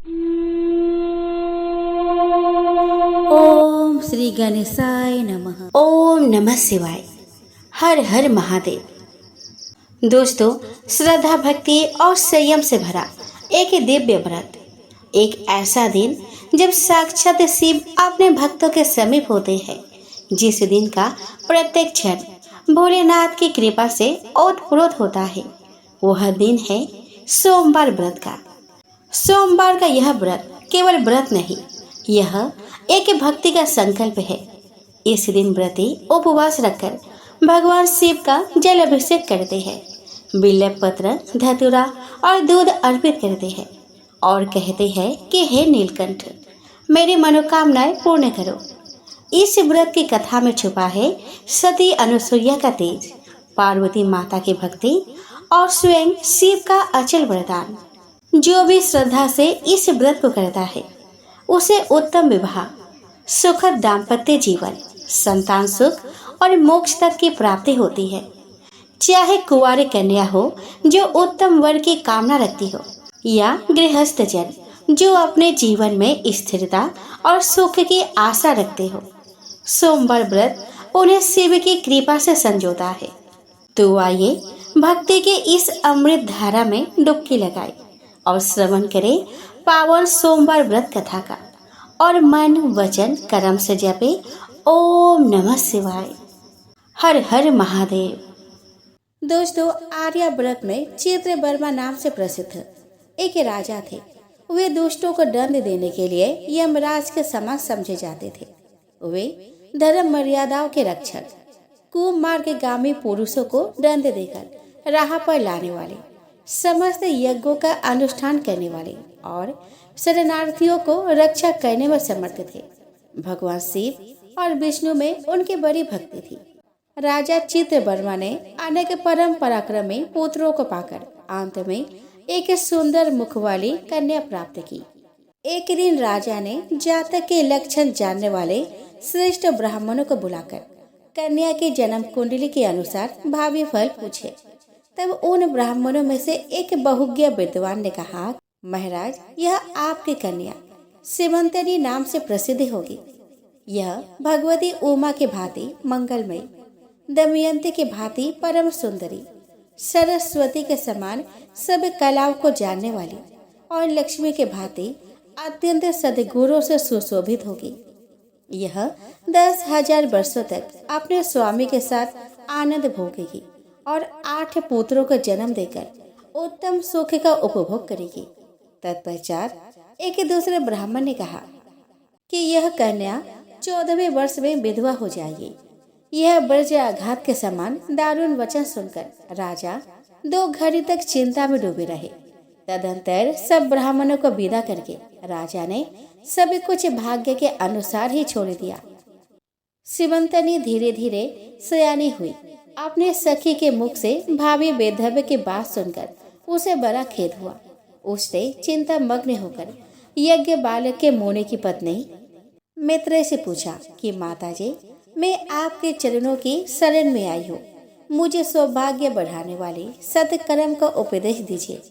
ओम श्री गणेशाय नमः। ओम नमः शिवाय। हर हर महादेव। दोस्तों, श्रद्धा, भक्ति और संयम से भरा एक दिव्य व्रत, एक ऐसा दिन जब साक्षात शिव अपने भक्तों के समीप होते हैं। जिस दिन का प्रत्येक क्षण भोलेनाथ की कृपा से ओतप्रोत होता है, वह दिन है सोमवार व्रत का। सोमवार का यह व्रत केवल व्रत नहीं, यह एक भक्ति का संकल्प है। इस दिन व्रती उपवास रखकर भगवान शिव का जल अभिषेक करते हैं, बिल्व पत्र, धतूरा और दूध अर्पित करते हैं और कहते हैं कि हे नीलकंठ, मेरी मनोकामनाएं पूर्ण करो। इस व्रत की कथा में छुपा है सती अनुसुईया का तेज, पार्वती माता की भक्ति और स्वयं शिव का अचल वरदान। जो भी श्रद्धा से इस व्रत को करता है, उसे उत्तम विवाह, सुखद दाम्पत्य जीवन, संतान सुख और मोक्ष तक की प्राप्ति होती है। चाहे कुंवारी कन्या हो जो उत्तम वर की कामना रखती हो, या गृहस्थ जन जो अपने जीवन में स्थिरता और सुख की आशा रखते हो, सोमवार व्रत उन्हें शिव की कृपा से संजोता है। तो आइए भक्ति के इस अमृत धारा में डुबकी लगाए और श्रवण करें पावन सोमवार व्रत कथा का, और मन वचन कर्म से जपे ओम नमः शिवाय, हर हर महादेव। दोस्तों, आर्या व्रत में चित्रवर्मा नाम से प्रसिद्ध एक राजा थे। वे दुष्टों को दंड देने के लिए यमराज के समान समझे जाते थे। वे धर्म मर्यादाओं के रक्षक, कुमार्गगामी पुरुषों को दंड देकर राह पर लाने वाले, समस्त यज्ञों का अनुष्ठान करने वाले और शरणार्थियों को रक्षा करने में समर्थ थे। भगवान शिव और विष्णु में उनकी बड़ी भक्ति थी। राजा चित्रवर्मा ने अनेक परम पराक्रमी पुत्रों को पाकर अंत में एक सुंदर मुख वाली कन्या प्राप्त की। एक दिन राजा ने जातक के लक्षण जानने वाले श्रेष्ठ ब्राह्मणों को बुलाकर कन्या की जन्म कुंडली के अनुसार भावी फल पूछे। तब उन ब्राह्मणों में से एक बहुज्ञ विद्वान ने कहा, महाराज, यह आपकी कन्या सीमंतरी नाम से प्रसिद्ध होगी। यह भगवती उमा के भांति मंगलमयी, दमयंती के भांति परम सुंदरी, सरस्वती के समान सब कलाओं को जानने वाली और लक्ष्मी के भांति अत्यंत सद्गुणों से सुशोभित होगी। यह 10,000 वर्षों तक अपने स्वामी के साथ आनंद भोगेगी और 8 पुत्रों को जन्म देकर उत्तम सुख का उपभोग करेगी। तत्पश्चात एक दूसरे ब्राह्मण ने कहा कि यह कन्या 14वें वर्ष में विधवा हो जाएगी। यह ब्रज आघात के समान दारुण वचन सुनकर राजा 2 घड़ी तक चिंता में डूबे रहे। तदंतर सब ब्राह्मणों को विदा करके राजा ने सब कुछ भाग्य के अनुसार ही छोड़ दिया। सीमंतनी धीरे धीरे सयानी हुई। अपने सखी के मुख से भावी वैधव्य की बात सुनकर उसे बड़ा खेद हुआ। उसने चिंता मग्न होकर यज्ञ बालक के मोने की पत्नी मित्र से पूछा कि माताजी, मैं आपके चरणों की शरण में आई हूँ। मुझे सौभाग्य बढ़ाने वाले सत्कर्म का उपदेश दीजिए।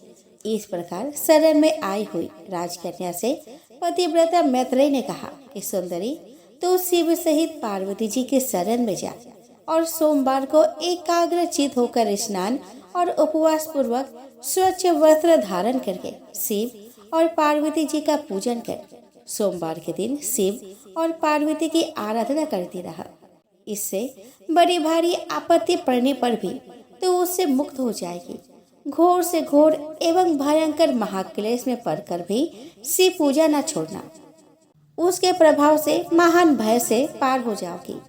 इस प्रकार शरण में आई हुई राजकन्या से पतिव्रता मैत्रेयी ने कहा कि सुंदरी, तो शिव सहित पार्वती जी के शरण में जा और सोमवार को एकाग्र चित होकर स्नान और उपवास पूर्वक स्वच्छ वस्त्र धारण करके शिव और पार्वती जी का पूजन कर सोमवार के दिन शिव और पार्वती की आराधना करती रहा। इससे बड़ी भारी आपत्ति पड़ने पर भी तो उससे मुक्त हो जाएगी। घोर से घोर एवं भयंकर महाक्लेश में पड़कर भी शिव पूजा न छोड़ना। उसके प्रभाव से महान भय से पार हो जाओगी।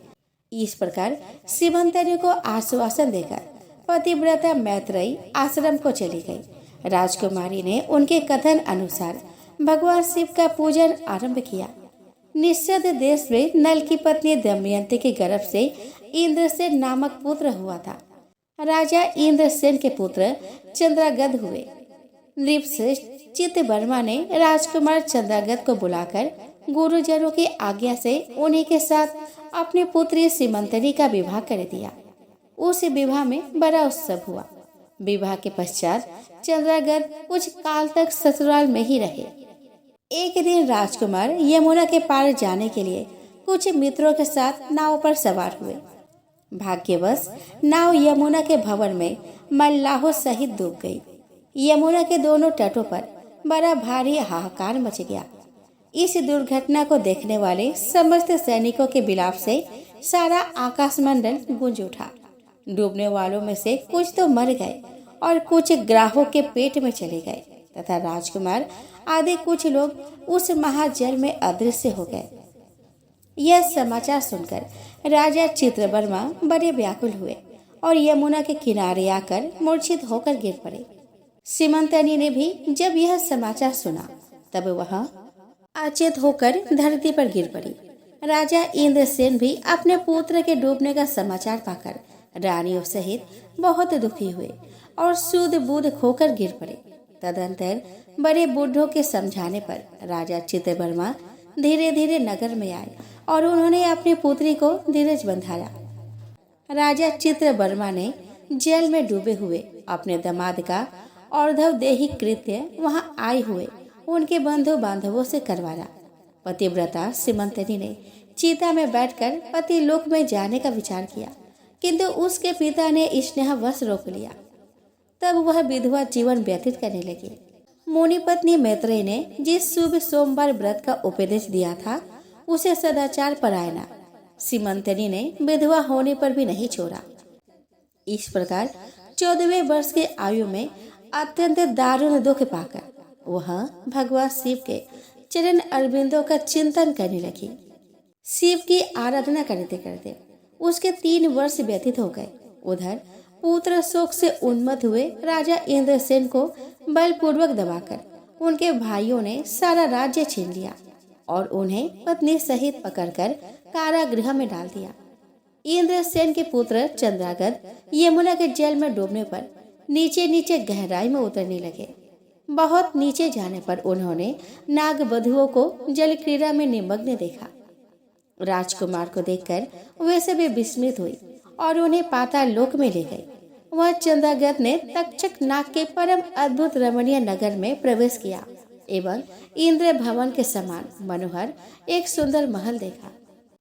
इस प्रकार सीमंतरी को आश्वासन देकर पतिव्रता मैत्रेयी आश्रम को चली गई। राजकुमारी ने उनके कथन अनुसार भगवान शिव का पूजन आरंभ किया। निषद देश में नल की पत्नी दमयंती के गर्भ से इंद्रसेन नामक पुत्र हुआ था। राजा इंद्रसेन के पुत्र चंद्रागद हुए। नृपश्रेष्ठ चित्रवर्मा ने राजकुमार चंद्रागद को बुलाकर गुरुजनों की आज्ञा से उन्हीं के साथ अपनी पुत्री सीमंतरी का विवाह कर दिया। उस विवाह में बड़ा उत्सव हुआ। विवाह के पश्चात चंद्रागद कुछ काल तक ससुराल में ही रहे। एक दिन राजकुमार यमुना के पार जाने के लिए कुछ मित्रों के साथ नाव पर सवार हुए। भाग्यवश नाव यमुना के भंवर में मल्लाहों सहित डूब गई। यमुना के दोनों तटों पर बड़ा भारी हाहाकार मच गया। इस दुर्घटना को देखने वाले समस्त सैनिकों के विलाप से सारा आकाशमंडल गूंज उठा। डूबने वालों में से कुछ तो मर गए और कुछ ग्राहों के पेट में चले गए तथा राजकुमार आदि कुछ लोग उस महाजल में अदृश्य हो गए। यह समाचार सुनकर राजा चित्रवर्मा बड़े व्याकुल हुए और यमुना के किनारे आकर मूर्छित होकर गिर पड़े। सीमंतनी ने भी जब यह समाचार सुना तब वह अचेत होकर धरती पर गिर पड़ी। राजा इंद्रसेन भी अपने पुत्र के डूबने का समाचार पाकर रानियों सहित बहुत दुखी हुए और सूद बूद खोकर गिर पड़े। तदंतर बड़े बूढ़ों के समझाने पर राजा चित्रवर्मा धीरे धीरे नगर में आए और उन्होंने अपनी पुत्री को धीरज बंधाया। राजा चित्रवर्मा ने जेल में डूबे हुए अपने दामाद का और्ध्व देही कृत्य वहां आए हुए उनके बंधु बांधवों से करवाया। पतिव्रता सीमंतनी ने चीता में बैठकर पति लोक में जाने का विचार किया, किंतु उसके पिता ने स्नेहवश रोक लिया। तब वह विधवा जीवन व्यतीत करने लगी। मुनि पत्नी मैत्रेयी ने जिस शुभ सोमवार व्रत का उपदेश दिया था उसे सदाचार परायणा सीमंतनी ने विधवा होने पर भी नहीं छोड़ा। इस प्रकार 14वें वर्ष के आयु में अत्यंत दारुण दुख पाकर वह भगवान शिव के चरण अरविंदों का चिंतन करने लगी। शिव की आराधना करते करते उसके 3 वर्ष व्यतीत हो गए। उधर पुत्र शोक से उन्मत्त हुए राजा इंद्रसेन को बलपूर्वक दबाकर उनके भाइयों ने सारा राज्य छीन लिया और उन्हें पत्नी सहित पकड़कर कारागृह में डाल दिया। इंद्रसेन के पुत्र चंद्रागद यमुना के जल में डूबने पर नीचे नीचे गहराई में उतरने लगे। बहुत नीचे जाने पर उन्होंने नागवधुओं को जल क्रीड़ा में निमग्न देखा। राजकुमार को देखकर वे सभी विस्मित हुई और उन्हें पाताल लोक में ले गई। वह चंद्रागद ने तक्षक नाग के परम अद्भुत रमणीय नगर में प्रवेश किया एवं इंद्र भवन के समान मनोहर एक सुंदर महल देखा,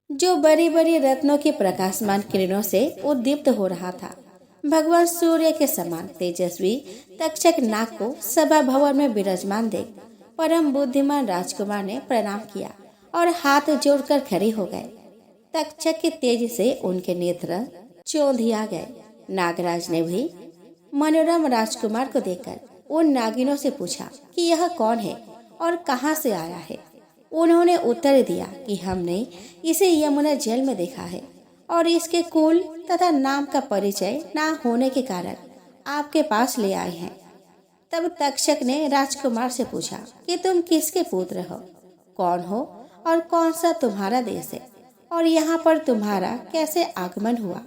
जो बड़ी बड़ी रत्नों की प्रकाशमान किरणों से उद्दीप्त हो रहा था। भगवान सूर्य के समान तेजस्वी तक्षक नाग को सभा भवन में विराजमान देख परम बुद्धिमान राजकुमार ने प्रणाम किया और हाथ जोड़कर खड़े हो गए। तक्षक के तेज से उनके नेत्र चौंधिया गए। नागराज ने भी मनोरम राजकुमार को देखकर उन नागिनों से पूछा कि यह कौन है और कहां से आया है। उन्होंने उत्तर दिया कि हमने इसे यमुना जल में देखा है और इसके कुल तथा नाम का परिचय ना होने के कारण आपके पास ले आए हैं। तब तक्षक ने राजकुमार से पूछा कि तुम किसके पुत्र हो, कौन हो और कौन सा तुम्हारा देश है और यहाँ पर तुम्हारा कैसे आगमन हुआ।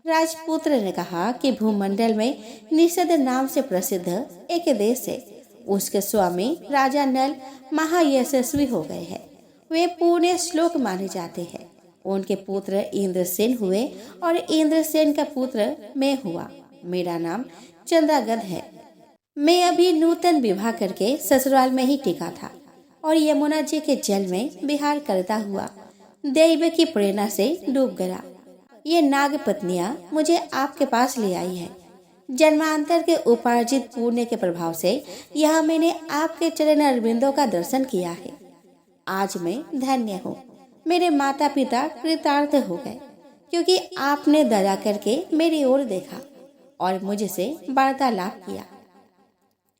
राजपुत्र ने कहा कि भूमंडल में निषद नाम से प्रसिद्ध एक देश है। उसके स्वामी राजा नल महायशस्वी हो गए हैं। वे पुण्य श्लोक माने जाते हैं। उनके पुत्र इंद्रसेन हुए और इंद्रसेन का पुत्र मैं हुआ। मेरा नाम चंद्रागद है। मैं अभी नूतन विवाह करके ससुराल में ही टिका था और यमुना जी के जल में विहार करता हुआ दैव की प्रेरणा से डूब गया। ये नाग पत्नियां मुझे आपके पास ले आई हैं। जन्मांतर के उपार्जित पुण्य के प्रभाव से यहाँ मैंने आपके चरण अरविंदों का दर्शन किया है। आज मैं धन्य हूँ। मेरे माता पिता कृतार्थ हो गए क्योंकि आपने दया करके मेरी ओर देखा और मुझसे वार्तालाप किया।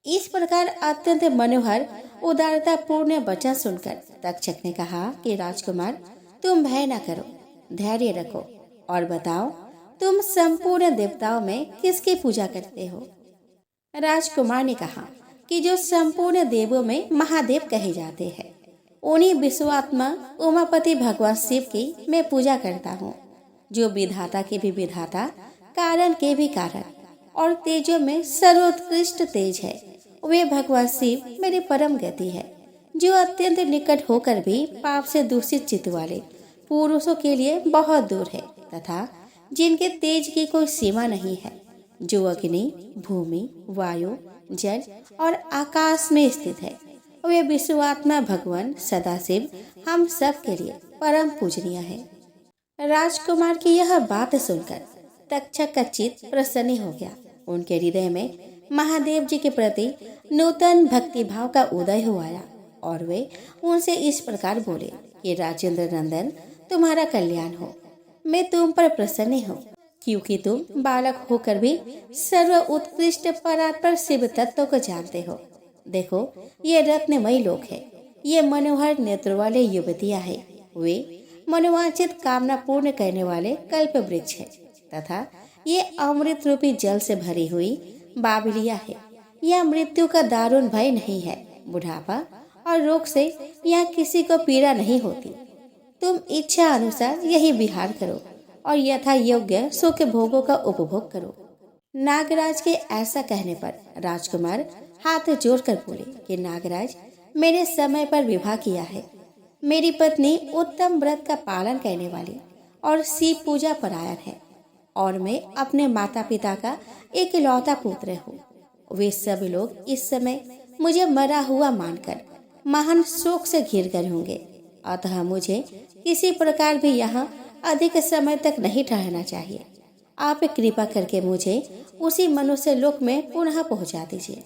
इस प्रकार अत्यंत मनोहर उदारता पूर्ण वचन सुनकर तक्षक ने कहा कि राजकुमार, तुम भय न करो, धैर्य रखो और बताओ तुम संपूर्ण देवताओं में किसकी पूजा करते हो। राजकुमार ने कहा कि जो संपूर्ण देवों में महादेव कहे जाते हैं उन्हीं विश्वात्मा उमापति भगवान शिव की मैं पूजा करता हूँ, जो विधाता के भी विधाता, कारण के भी कारण और तेजों में सर्वोत्कृष्ट तेज है। वे भगवान शिव मेरी परम गति है, जो अत्यंत निकट होकर भी पाप से दूषित चित्त वाले पुरुषों के लिए बहुत दूर है तथा जिनके तेज की कोई सीमा नहीं है, जो अग्नि, भूमि, वायु, जल और आकाश में स्थित है। वे विश्वात्मा भगवान सदाशिव हम सब के लिए परम पूजनीय है। राजकुमार की यह बात सुनकर तक्षक का चित्त प्रसन्न हो गया। उनके हृदय में महादेव जी के प्रति नूतन भक्ति भाव का उदय हो आया और वे उनसे इस प्रकार बोले कि राजेंद्र नंदन, तुम्हारा कल्याण हो। मैं तुम पर प्रसन्न हूँ, क्योंकि तुम बालक होकर भी सर्व उत्कृष्ट परात्पर शिव तत्व को जानते हो। देखो, ये रत्नमयी लोक है, ये मनोहर नेत्र वाले युवतियाँ है, वे मनोवांछित कामना पूर्ण करने वाले कल्प वृक्ष है तथा ये अमृत रूपी जल से भरी हुई बाबलिया है। यह मृत्यु का दारुण भय नहीं है। बुढ़ापा और रोग से यहाँ किसी को पीड़ा नहीं होती। तुम इच्छा अनुसार यही विहार करो और यथा योग्य सुख भोगों का उपभोग करो। नागराज के ऐसा कहने पर राजकुमार हाथ जोड़कर बोले कि नागराज, मैंने समय पर विवाह किया है। मेरी पत्नी उत्तम व्रत का पालन करने वाली और शिव पूजा परायण है और मैं अपने माता पिता का इकलौता पुत्र हूँ। वे सब लोग इस समय मुझे मरा हुआ मानकर महान शोक से घिर गए होंगे। अतः मुझे किसी प्रकार भी यहाँ अधिक समय तक नहीं ठहरना चाहिए। आप कृपा करके मुझे उसी मनुष्य लोक में पुनः पहुँचा दीजिए।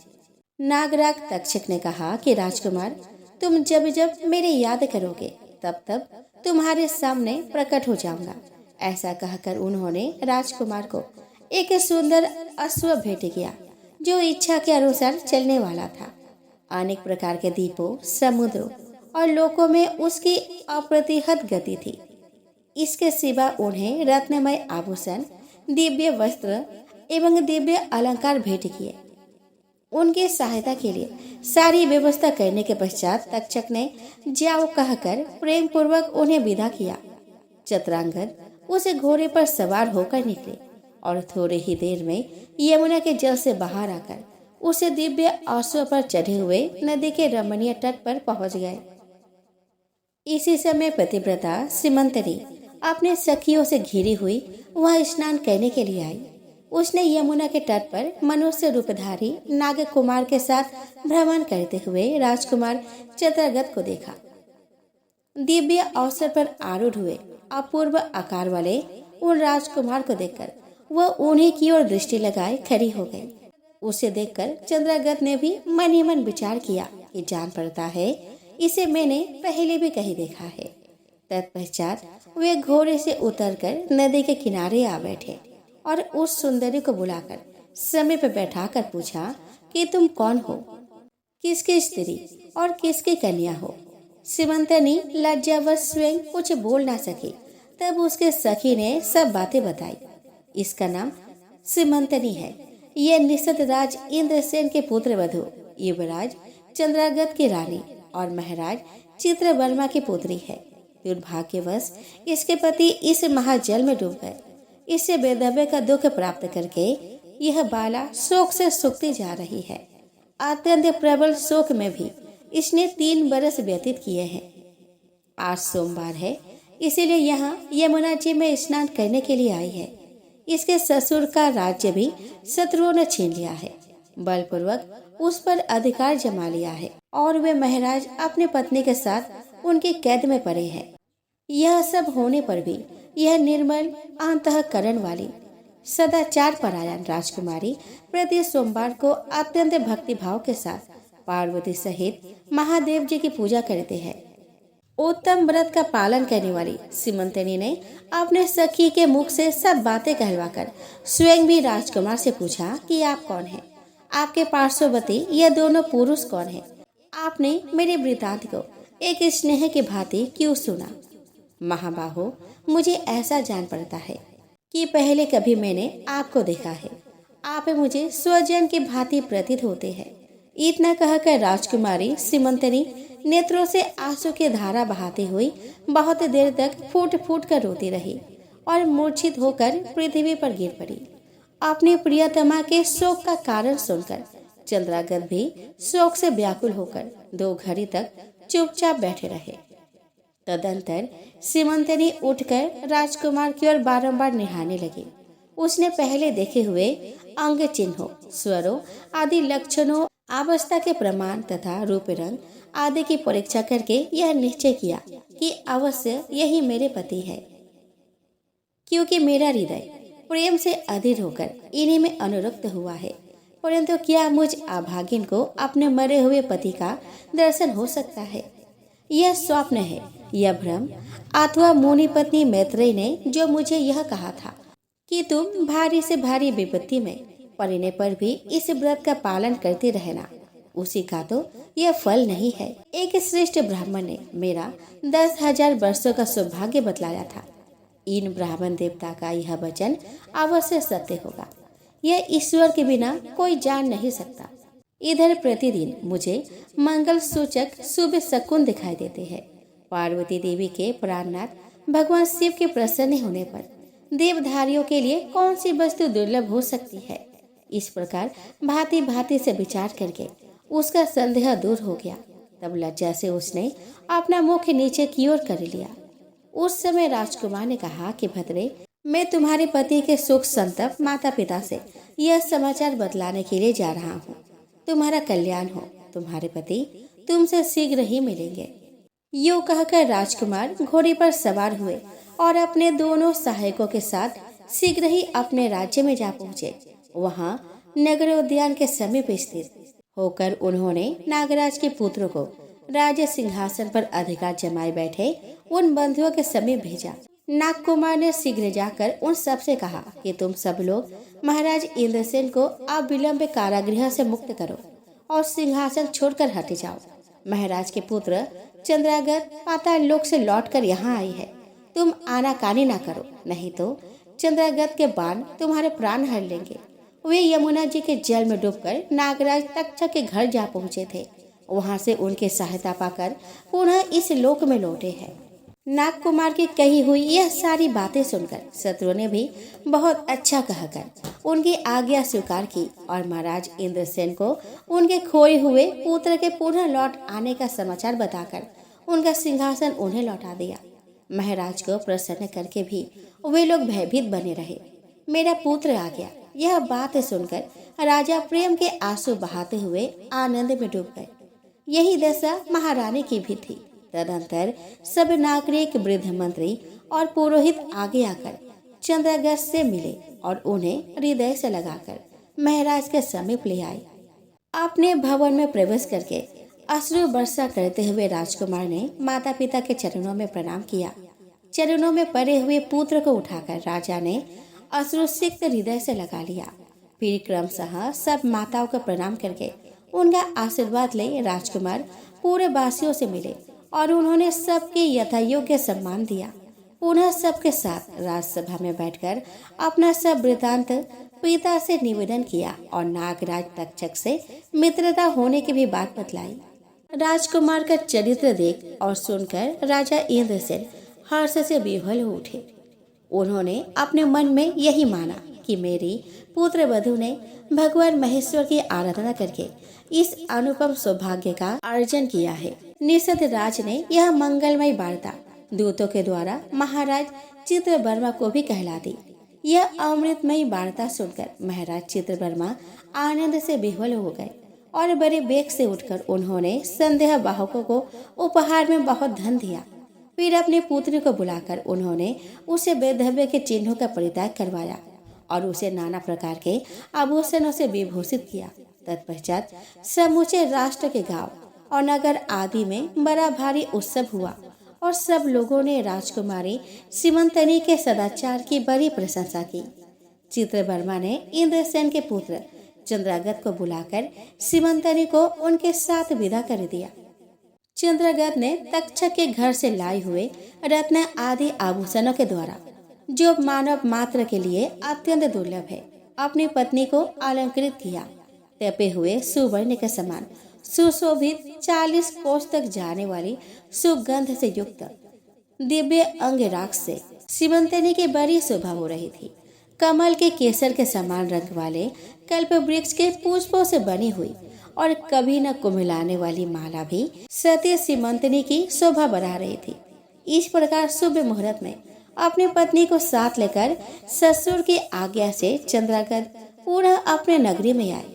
नागराज तक्षक ने कहा कि राजकुमार, तुम जब जब मेरी याद करोगे तब तब तुम्हारे सामने प्रकट हो जाऊंगा। ऐसा कहकर उन्होंने राजकुमार को एक सुंदर अश्व भेंट किया जो इच्छा के अनुसार चलने वाला था। अनेक प्रकार के द्वीपों, समुद्रों और लोकों में उसकी अप्रतिहत गति थी। इसके सिवा उन्हें रत्नमय आभूषण, दिव्य वस्त्र एवं दिव्य अलंकार भेंट किए। उनकी सहायता के लिए सारी व्यवस्था करने के पश्चात तक्षक ने जाओ कहकर प्रेम पूर्वक उन्हें विदा किया। चित्रांगद उस घोड़े पर सवार होकर निकले और थोड़े ही देर में यमुना के जल से बाहर आकर उस दिव्य अश्व पर चढ़े हुए नदी के रमणीय तट पर पहुंच गए। इसी समय पतिव्रता सीमंतनी अपने सखियों से घिरी हुई वहां स्नान करने के लिए आई। उसने यमुना के तट पर मनुष्य रूपधारी नाग कुमार के साथ भ्रमण करते हुए राजकुमार चित्रगत को देखा। दिव्य अवसर पर आरूढ़ हुए अपूर्व आकार वाले उन राजकुमार को देखकर वह उन्हीं की ओर दृष्टि लगाए खड़ी हो गई। उसे देखकर चंद्रगत ने भी मन ही मन विचार किया कि जान पड़ता है इसे मैंने पहले भी कहीं देखा है। तत्पश्चात वे घोड़े से उतरकर नदी के किनारे आ बैठे और उस सुंदरी को बुलाकर समीप बैठाकर पूछा कि तुम कौन हो, किसकी स्त्री और किसकी कन्या हो। सीमंतनी लज्जावश स्वयं कुछ बोल ना सकी। तब उसके सखी ने सब बातें बताई। इसका नाम सीमंतनी है। यह निषद राज इंद्रसेन के पुत्र वधु युवराज चंद्रागत की रानी और महाराज चित्रवर्मा की पुत्री है। दुर्भाग्यवश इसके पति इस महाजल में डूब गए। इससे बेदबे का दुख प्राप्त करके यह बाला शोक से सूखती जा रही है। अत्यंत प्रबल शोक में भी इसने 3 बरस व्यतीत किए हैं। आज सोमवार है, इसीलिए यहाँ यमुना जी में स्नान करने के लिए आई है। इसके ससुर का राज्य भी शत्रुओं ने छीन लिया है, बलपूर्वक उस पर अधिकार जमा लिया है और वे महाराज अपने पत्नी के साथ उनकी कैद में पड़े हैं। यह सब होने पर भी यह निर्मल अंतःकरण वाली सदाचार परायण राजकुमारी प्रति सोमवार को अत्यंत भक्ति भाव के साथ पार्वती सहित महादेव जी की पूजा करते हैं। उत्तम व्रत का पालन करने वाली सीमंतनी ने अपने सखी के मुख से सब बातें कहलवाकर स्वयं भी राजकुमार से पूछा कि आप कौन हैं, आपके पार्श्ववर्ती ये दोनों पुरुष कौन हैं, आपने मेरे वृतांत को एक स्नेह की भांति क्यों सुना। महाबाहो, मुझे ऐसा जान पड़ता है कि पहले कभी मैंने आपको देखा है। आप मुझे स्वजन की भांति प्रतीत होते हैं। इतना कहकर राजकुमारी सीमंतनी नेत्रों से आंसू की धारा बहाती हुई बहुत देर तक फूट फूट कर रोती रही और मूर्छित होकर पृथ्वी पर गिर पड़ी। अपनी प्रियतमा के शोक का कारण सुनकर चंद्रागत भी शोक से व्याकुल होकर 2 घड़ी तक चुपचाप बैठे रहे। तदंतर सीमंतनी उठकर राजकुमार की ओर बारंबार निहारने लगी। उसने पहले देखे हुए अंग चिन्हों, स्वरों आदि लक्षणों, अवस्था के प्रमाण तथा रूप रंग आदि की परीक्षा करके यह निश्चय किया कि अवश्य यही मेरे पति है, क्योंकि मेरा हृदय प्रेम से अधीर होकर इन्हीं में अनुरक्त हुआ है। परंतु क्या मुझ अभागिन को अपने मरे हुए पति का दर्शन हो सकता है? यह स्वप्न है, यह भ्रम। अथवा मुनि पत्नी मैत्रेयी ने जो मुझे यह कहा था कि तुम भारी से भारी विपत्ति में पड़ने पर भी इस व्रत का पालन करते रहना, उसी का तो यह फल नहीं है। एक श्रेष्ठ ब्राह्मण ने मेरा 10,000 वर्षों का सौभाग्य बतलाया था। इन ब्राह्मण देवता का यह वचन अवश्य सत्य होगा। यह ईश्वर के बिना कोई जान नहीं सकता। इधर प्रतिदिन मुझे मंगल सूचक शुभ शकुन दिखाई देते हैं। पार्वती देवी के प्राणनाथ भगवान शिव के प्रसन्न होने पर देवधारियों के लिए कौन सी वस्तु दुर्लभ हो सकती है? इस प्रकार भांति भांति से विचार करके उसका संदेह दूर हो गया। तब लज्जा से उसने अपना मुख नीचे की ओर कर लिया। उस समय राजकुमार ने कहा कि भद्रे, मैं तुम्हारे पति के सुख संतप माता पिता से यह समाचार बतलाने के लिए जा रहा हूँ। तुम्हारा कल्याण हो, तुम्हारे पति तुमसे शीघ्र ही मिलेंगे। यूं कहकर राजकुमार घोड़े पर सवार हुए और अपने दोनों सहायकों के साथ शीघ्र ही अपने राज्य में जा पहुँचे। वहाँ नगरोद्यान के समीप स्थित होकर उन्होंने नागराज के पुत्र को राज्य सिंहासन पर अधिकार जमाए बैठे उन बंधुओं के समीप भेजा। नागकुमार ने शीघ्र जाकर उन सब से कहा कि तुम सब लोग महाराज इंद्रसेन को अविलंब कारागृह से मुक्त करो और सिंहासन छोड़कर हट जाओ। महाराज के पुत्र चंद्रागत पाताल लोक से लौटकर यहाँ आई है। तुम आनाकानी ना करो, नहीं तो चंद्रागत के बाण तुम्हारे प्राण हर लेंगे। वे यमुना जी के जल में डूबकर नागराज तक्षक के घर जा पहुँचे थे। वहाँ से उनकी सहायता पाकर पुनः इस लोक में लौटे हैं। नागकुमार की कही हुई यह सारी बातें सुनकर शत्रु ने भी बहुत अच्छा कहकर उनकी आज्ञा स्वीकार की और महाराज इंद्रसेन को उनके खोए हुए पुत्र के पुनः लौट आने का समाचार बताकर उनका सिंहासन उन्हें लौटा दिया। महाराज को प्रसन्न करके भी वे लोग भयभीत बने रहे। मेरा पुत्र आ गया, यह बात सुनकर राजा प्रेम के आंसू बहाते हुए आनंद में डूब गए। यही दशा महारानी की भी थी। तदंतर सब नागरिक, वृद्ध मंत्री और पुरोहित आगे आकर चंद्रागत से मिले और उन्हें हृदय से लगाकर महाराज के समीप ले आए। अपने भवन में प्रवेश करके अश्रु वर्षा करते हुए राजकुमार ने माता पिता के चरणों में प्रणाम किया। चरणों में पड़े हुए पुत्र को उठाकर राजा ने अश्रुसिक्त हृदय से लगा लिया। फिर क्रमशः सब माताओं को प्रणाम करके उनका आशीर्वाद ले राजकुमार पूरे वासियों से मिले और उन्होंने सबके यथायोग्य सम्मान दिया। पुनः सबके साथ राजसभा में बैठकर अपना सब वृतांत पिता से निवेदन किया और नागराज तक्षक से मित्रता होने की भी बात बतलाई। राजकुमार का चरित्र देख और सुनकर राजा इंद्रसेन हर्ष से विह्वल हो उठे। उन्होंने अपने मन में यही माना कि मेरी पुत्र वधु ने भगवान महेश्वर की आराधना करके इस अनुपम सौभाग्य का अर्जन किया है। निषद राज ने यह मंगलमय वार्ता दूतों के द्वारा महाराज चित्रवर्मा को भी कहला दी। यह अमृतमयी वार्ता सुनकर महाराज चित्रवर्मा आनंद से विह्वल हो गए और बड़े वेग से उठकर उन्होंने संदेह वाहकों को उपहार में बहुत धन दिया। फिर अपने पुत्र को बुलाकर उन्होंने उसे वैधव्य के चिन्हों का परित्याग करवाया और उसे नाना प्रकार के आभूषणों से विभूषित किया। तत्पश्चात समूचे राष्ट्र के गांव और नगर आदि में बड़ा भारी उत्सव हुआ और सब लोगों ने राजकुमारी सीमंतनी के सदाचार की बड़ी प्रशंसा की। चित्रवर्मा ने इंद्रसेन के पुत्र चंद्रागत को बुलाकर सीमंतनी को उनके साथ विदा कर दिया। चंद्रागत ने तक्षक के घर से लाए हुए रत्न आदि आभूषणों के द्वारा, जो मानव मात्र के लिए अत्यंत दुर्लभ है, अपनी पत्नी को अलंकृत किया। तपे हुए सुवर्ण के समान सुशोभित 40 कोस तक जाने वाली सुगंध से युक्त दिव्य अंगराग से सीमंतनी की बड़ी शोभा हो रही थी। कमल के केसर के समान रंग वाले कल्प वृक्ष के पुष्पों से बनी हुई और कभी न कुमिलाने वाली माला भी सती सीमंतनी की शोभा बढ़ा रही थी। इस प्रकार शुभ मुहूर्त में अपनी पत्नी को साथ लेकर ससुर की आज्ञा से चंद्रागत पुनः अपने नगरी में आए।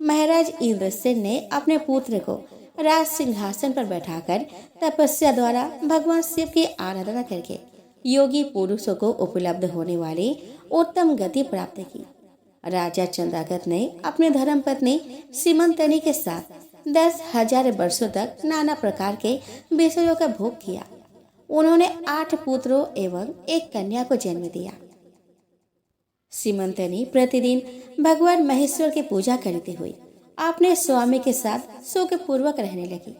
महाराज इंद्रसेन ने अपने पुत्र को राज सिंहासन पर बैठाकर तपस्या द्वारा भगवान शिव की आराधना करके योगी पुरुषों को उपलब्ध होने वाली उत्तम गति प्राप्त की। राजा चंद्रागत ने अपने धर्मपत्नी सीमंतनी के साथ 10,000 वर्षों तक नाना प्रकार के विषयों का भोग किया। उन्होंने 8 पुत्रों एवं 1 कन्या को जन्म दिया। सीमंतनी प्रतिदिन भगवान महेश्वर की पूजा करती हुई अपने स्वामी के साथ सुखपूर्वक रहने लगी।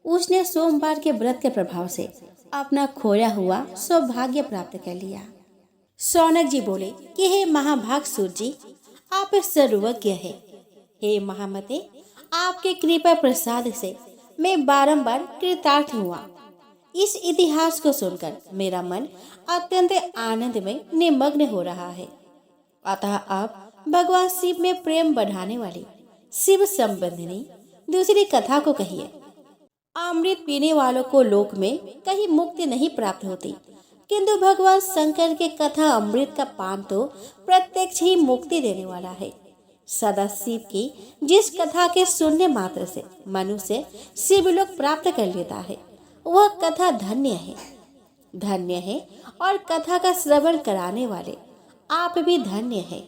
उसने सोमवार के व्रत के प्रभाव से अपना खोया हुआ सौभाग्य प्राप्त कर लिया। शौनक जी बोले कि हे महाभाग सूर्य जी, आप सर्वज्ञ है। हे महामते, आपके कृपा प्रसाद से मैं बारंबार कृतार्थ हुआ। इस इतिहास को सुनकर मेरा मन अत्यंत आनंद में निमग्न हो रहा है। अतः आप भगवान शिव में प्रेम बढ़ाने वाली शिव संबंधिनी दूसरी कथा को कहिए। अमृत पीने वालों को लोक में कहीं मुक्ति नहीं प्राप्त होती, किंतु भगवान शंकर के कथा अमृत का पान तो प्रत्यक्ष ही मुक्ति देने वाला है। सदा शिव की जिस कथा के सुनने मात्र से मनुष्य शिवलोक प्राप्त कर लेता है, वह कथा धन्य है, धन्य है। और कथा का श्रवण कराने वाले आप भी धन्य है।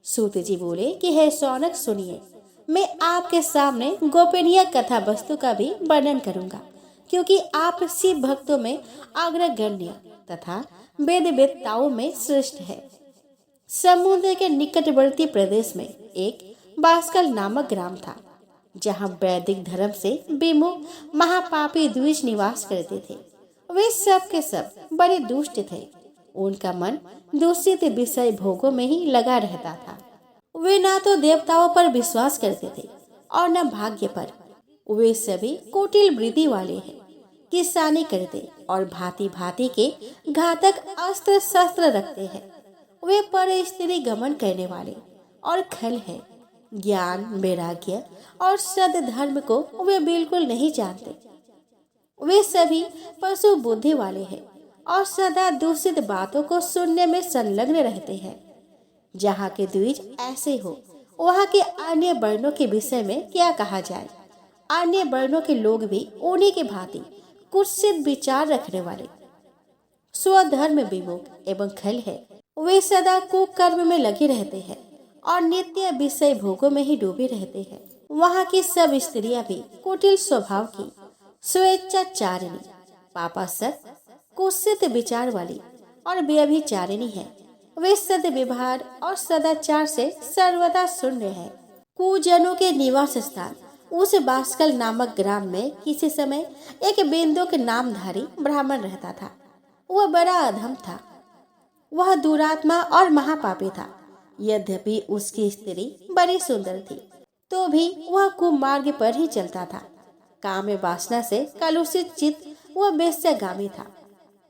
सूत जी बोले कि हे शौनक, सुनिए, मैं आपके सामने गोपनीय कथा वस्तु का भी वर्णन करूंगा, क्योंकि आप शिव भक्तों में अग्रगण्य तथा वेद वेत्ताओं में श्रेष्ठ है। समुद्र के निकटवर्ती प्रदेश में एक बास्कल नामक ग्राम था, जहाँ वैदिक धर्म से विमुख महापापी द्विज निवास करते थे। वे सब के सब बड़े दुष्ट थे। उनका मन दूषित विषय भोगों में ही लगा रहता था। वे ना तो देवताओं पर विश्वास करते थे और न भाग्य पर। वे सभी कुटिल वृत्ति वाले हैं, किसानी करते और भांति भांति के घातक अस्त्र शस्त्र रखते हैं। वे पर स्त्री गमन करने वाले और खल है। ज्ञान, वैराग्य और सद्धर्म को वे बिल्कुल नहीं जानते। वे सभी पशु बुद्धि वाले हैं और सदा दूषित बातों को सुनने में संलग्न रहते हैं। जहाँ के द्विज ऐसे हो, वहाँ के अन्य वर्णों के विषय में क्या कहा जाए। अन्य वर्णों के लोग भी उन्हीं के भांति कुत्सित विचार रखने वाले, स्वधर्म विमुख एवं खल है। वे सदा कुकर्म में लगे रहते हैं और नित्य विषय भोगों में ही डूबे रहते हैं। वहाँ की सब स्त्रियां भी कुटिल स्वभाव की, स्वेच्छाचारिणी, पापासक्त, कुत्सित विचार वाली और व्यभिचारिणी है। वे सद्व्यवहार और सदाचार से सर्वदा शून्य है। कुजनों के निवास स्थान उस बास्कल नामक ग्राम में किसी समय एक बिंदुक नामधारी ब्राह्मण रहता था। वह बड़ा अधम था। वह दुरात्मा और महापापी था। यद्यपि उसकी स्त्री बड़ी सुंदर थी, तो भी वह कुमार्ग पर ही चलता था। काम वासना से कलुषित चित्त वह वेश्यागामी था।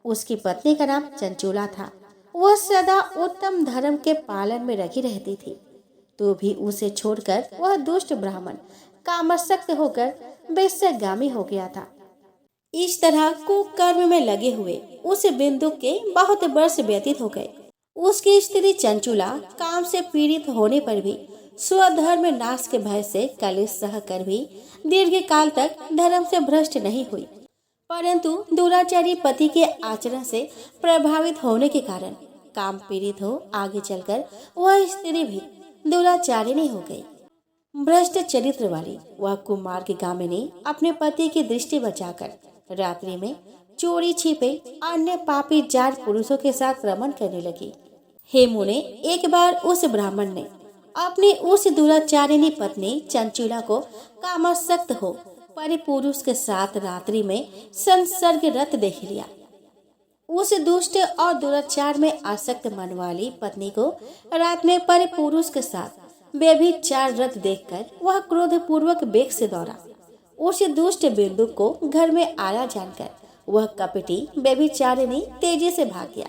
उसकी पत्नी का नाम चंचूला था। वह सदा उत्तम धर्म के पालन में लगी रहती थी, तो भी उसे छोड़कर वह दुष्ट ब्राह्मण कामासक्त होकर वेश्यागामी हो गया था। इस तरह कुकर्म में लगे हुए उस बिंदु के बहुत वर्ष व्यतीत हो गए। उसकी स्त्री चंचूला काम से पीड़ित होने पर भी स्वधर्म नाश के भय से कलेश सह कर भी दीर्घ काल तक धर्म से भ्रष्ट नहीं हुई, परंतु दुराचारी पति के आचरण से प्रभावित होने के कारण काम पीड़ित हो आगे चलकर वह स्त्री भी दुराचारिणी हो गई। भ्रष्ट चरित्र वाली वह कुमार्ग गामिनी अपने पति की दृष्टि बचाकर रात्रि में चोरी छिपे अन्य पापी जार पुरुषों के साथ रमन करने लगी। हे मुने, एक बार उस ब्राह्मण ने अपनी उस दुराचारिणी पत्नी चंचूला को कामासक्त हो परिपुरुष के साथ रात्रि में संसर्ग रत देख लिया। उस दुष्ट और दुराचार में आसक्त मन वाली पत्नी को रात में परिपुरुष के साथ व्यभिचार रत देखकर वह क्रोध पूर्वक वेग से दौड़ा। उस दुष्ट बिंदु को घर में आया जानकर वह कपटी व्यभिचारिणी तेजी से भाग गया।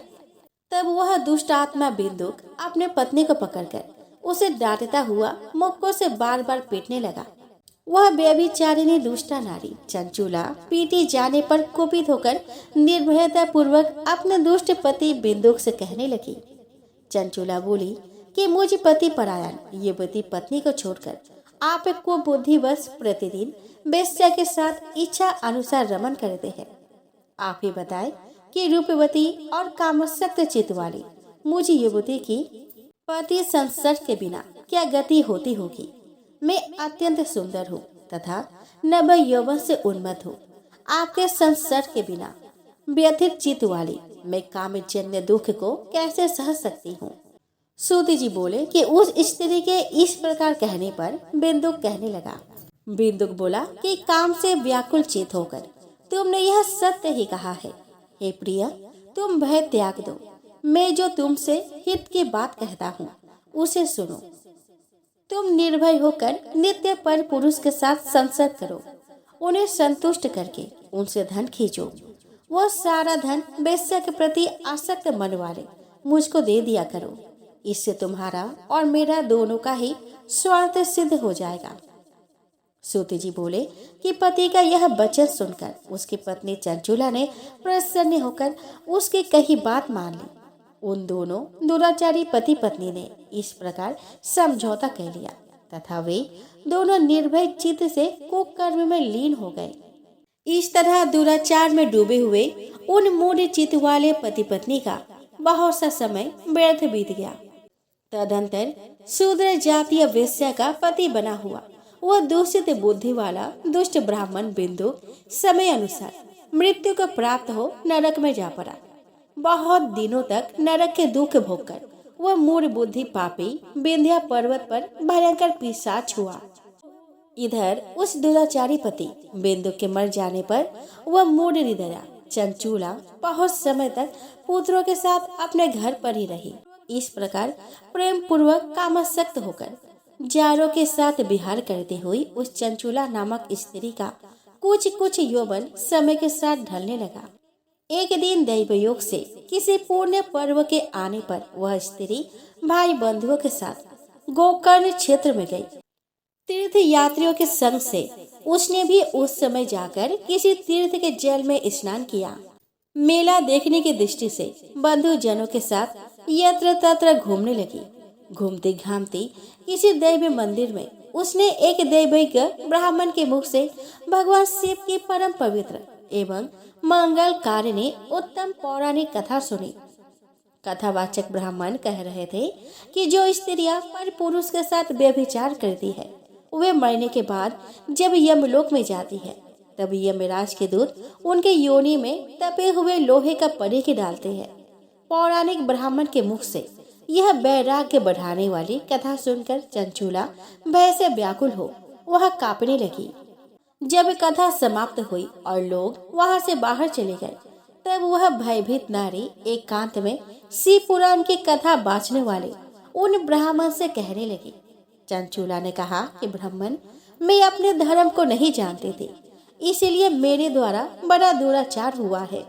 तब वह दुष्ट आत्मा बिंदुक अपने पत्नी को पकड़कर उसे डांटता हुआ मुक्कों से बार बार पीटने लगा। वह व्यभिचारिणी दुष्टा नारी चंचूला पीटी जाने पर कुपित होकर निर्भयता पूर्वक अपने दुष्ट पति बिंदुक से कहने लगी। चंचूला बोली कि मुझ पति परायण युवती पत्नी को छोड़कर आपको बुद्धिवश प्रतिदिन वेश्या के साथ इच्छा अनुसार रमन करते हैं। आप ही बताएं कि रूपवती और कामशक्त चित्त वाली मुझे युवती की पति संसर्ग के बिना क्या गति होती होगी। मैं अत्यंत सुंदर हूँ तथा नव यौवन से उन्मत्त हूँ। आपके संसर्ग के बिना व्यथित चित्त वाली मैं कामजन्य दुख को कैसे सह सकती हूँ। सूत जी बोले कि उस स्त्री के इस प्रकार कहने पर बिंदुक कहने लगा। बिंदुक बोला कि काम से व्याकुल चित होकर तुमने यह सत्य ही कहा है। हे प्रिय, तुम भय त्याग दो। मैं जो तुमसे हित की बात कहता हूँ उसे सुनो। तुम निर्भय होकर नित्य पर पुरुष के साथ संसर्ग करो। उन्हें संतुष्ट करके उनसे धन खींचो। वह सारा धन वेश्या के प्रति आसक्त मन वाले मुझको दे दिया करो। इससे तुम्हारा और मेरा दोनों का ही स्वार्थ सिद्ध हो जाएगा। सूत जी बोले कि पति का यह वचन सुनकर उसकी पत्नी चंचुला ने प्रसन्न होकर उसकी कही बात मान ली। उन दोनों दुराचारी पति पत्नी ने इस प्रकार समझौता कर लिया तथा वे दोनों निर्भय चित्त से कुकर्म में लीन हो गए। इस तरह दुराचार में डूबे हुए उन मूढ़ चित्त वाले पति पत्नी का बहुत सा समय व्यर्थ बीत गया। तदंतर शूद्र जातीय वेश्या का पति बना हुआ वह दूषित बुद्धि वाला दुष्ट ब्राह्मण बिंदु समय अनुसार मृत्यु को प्राप्त हो नरक में जा पड़ा। बहुत दिनों तक नरक के दुख भोगकर वह मूढ़ बुद्धि पापी विंध्या पर्वत पर भयंकर पिशाच हुआ। इधर उस दुराचारी पति बिंदु के मर जाने पर वह मूढ़ हृदया चंचूला बहुत समय तक पुत्रों के साथ अपने घर पर ही रही। इस प्रकार प्रेम पूर्वक कामासक्त होकर जारों के साथ विहार करती हुई उस चंचूला नामक स्त्री का कुछ यौवन समय के साथ ढलने लगा। एक दिन दैवयोग से किसी पुण्य पर्व के आने पर वह स्त्री भाई बंधुओं के साथ गोकर्ण क्षेत्र में गई। तीर्थ यात्रियों के संग से उसने भी उस समय जाकर किसी तीर्थ के जल में स्नान किया। मेला देखने की दृष्टि से बंधु जनों के साथ यत्र तत्र घूमने लगी। घूमती घामती किसी दैव मंदिर में उसने एक दैविक ब्राह्मण के मुख से भगवान शिव की परम पवित्र एवं मंगलकारिणी उत्तम पौराणिक कथा सुनी। कथावाचक ब्राह्मण कह रहे थे कि जो स्त्रियां पर पुरुष के साथ व्यभिचार करती है वे मरने के बाद जब यमलोक में जाती है तब यमराज के दूत उनके योनि में तपे हुए लोहे का परीख डालते हैं। पौराणिक ब्राह्मण के मुख से यह वैराग्य बढ़ाने वाली कथा सुनकर चंचूला भय से व्याकुल हो वह कांपने लगी। जब कथा समाप्त हुई और लोग वहां से बाहर चले गए तब वह भयभीत नारी एकांत में शिव पुराण की कथा बाँचने वाले उन ब्राह्मण से कहने लगी। चंचूला ने कहा कि ब्राह्मण, मैं अपने धर्म को नहीं जानती थी, इसलिए मेरे द्वारा बड़ा दुराचार हुआ है।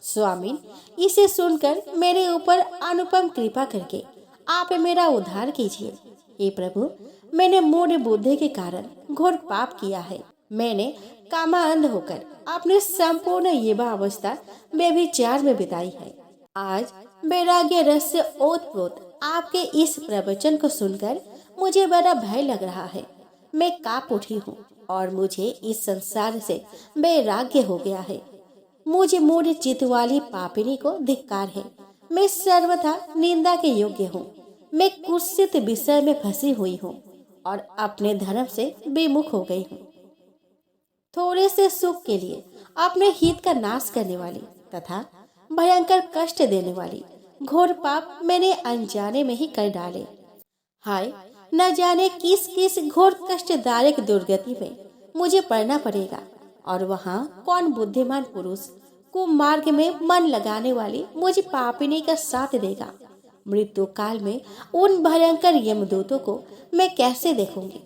स्वामी, इसे सुनकर मेरे ऊपर अनुपम कृपा करके आप मेरा उद्धार कीजिए। हे प्रभु, मैंने मूढ़ बुद्धि के कारण घोर पाप किया है। मैंने कामांध होकर अपनी संपूर्ण युवा अवस्था व्यभिचार में बिताई है। आज वैराग्य रस से ओतप्रोत आपके इस प्रवचन को सुनकर मुझे बड़ा भय लग रहा है। मैं कांप उठी हूँ और मुझे इस संसार से वैराग्य हो गया है। मुझे मूढ़ चित्त वाली पापिनी को धिक्कार है। मैं सर्वथा निंदा के योग्य हूँ। मैं कुत्सित विषय में फंसी हुई हूँ और अपने धर्म से विमुख हो गई हूँ। थोड़े से सुख के लिए अपने हित का नाश करने वाली तथा भयंकर कष्ट देने वाली घोर पाप मैंने अनजाने में ही कर डाले। हाय, न जाने किस किस घोर कष्टदायक दुर्गति में मुझे पड़ना पड़ेगा और वहाँ कौन बुद्धिमान पुरुष कुमार्ग में मन लगाने वाली मुझे पापिनी का साथ देगा। मृत्यु काल में उन भयंकर यमदूतों को मैं कैसे देखूंगी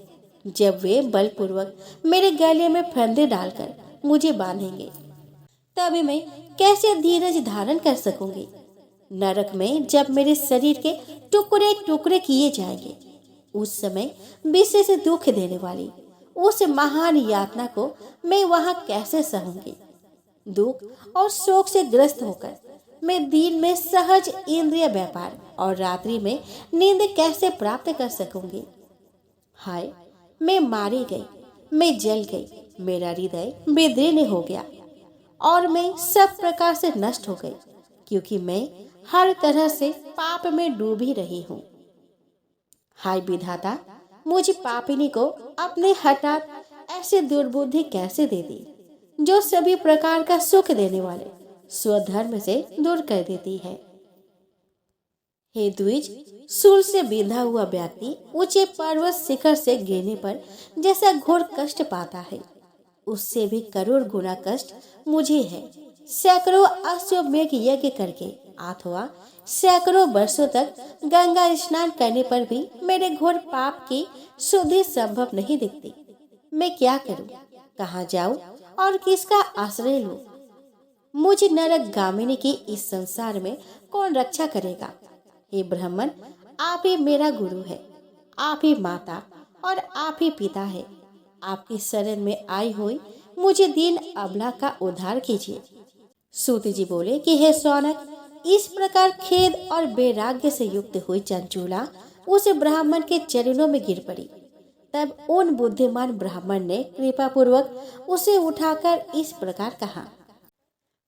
जब वे बलपूर्वक मेरे गले में फंदे डालकर मुझे बांधेंगे। तभी मैं कैसे धीरज धारण कर सकूंगी। नरक में जब मेरे शरीर के टुकड़े टुकड़े किए जाएंगे उस समय विशेष दुख देने वाली उस महान यातना को मैं वहां कैसे सहूंगी। दुख और शोक से ग्रस्त होकर मैं दिन में सहज इंद्रिय व्यापार और रात्रि में नींद कैसे प्राप्त कर सकूंगी। हाय, मैं मारी गई, मैं जल गई, मेरा हृदय बेदीन हो गया और मैं सब प्रकार से नष्ट हो गई, क्योंकि मैं हर तरह से पाप में डूबी रही हूँ। हाय विधाता, मुझे पापिनी को अपने हठात ऐसी दुर्बुद्धि कैसे दे दी, जो सभी प्रकार का सुख देने वाले स्वधर्म से दूर कर देती है। हे द्विज, सूल से बिंधा हुआ व्यक्ति ऊंचे पर्वत शिखर से गिरने पर जैसा घोर कष्ट पाता है, उससे भी करोड़ गुना कष्ट मुझे है। सैकड़ों अश्वमेघ यज्ञ करके अथवा सैकड़ों वर्षों तक गंगा स्नान करने पर भी मेरे घोर पाप की शुद्धि संभव नहीं दिखती। मैं क्या करूं, कहाँ जाऊं और किसका आश्रय लूं? मुझे नरक गामिनी की इस संसार में कौन रक्षा करेगा? हे ब्राह्मण, आप ही मेरा गुरु है, आप ही माता और आप ही पिता है। आपकी शरण में आई हुई मुझे दीन अबला का उद्धार कीजिए। सूत जी बोले कि हे सौनक, इस प्रकार खेद और वैराग्य से युक्त हुई चंचूला उस ब्राह्मण के चरणों में गिर पड़ी। तब उन बुद्धिमान ब्राह्मण ने कृपा पूर्वक उसे उठाकर इस प्रकार कहा।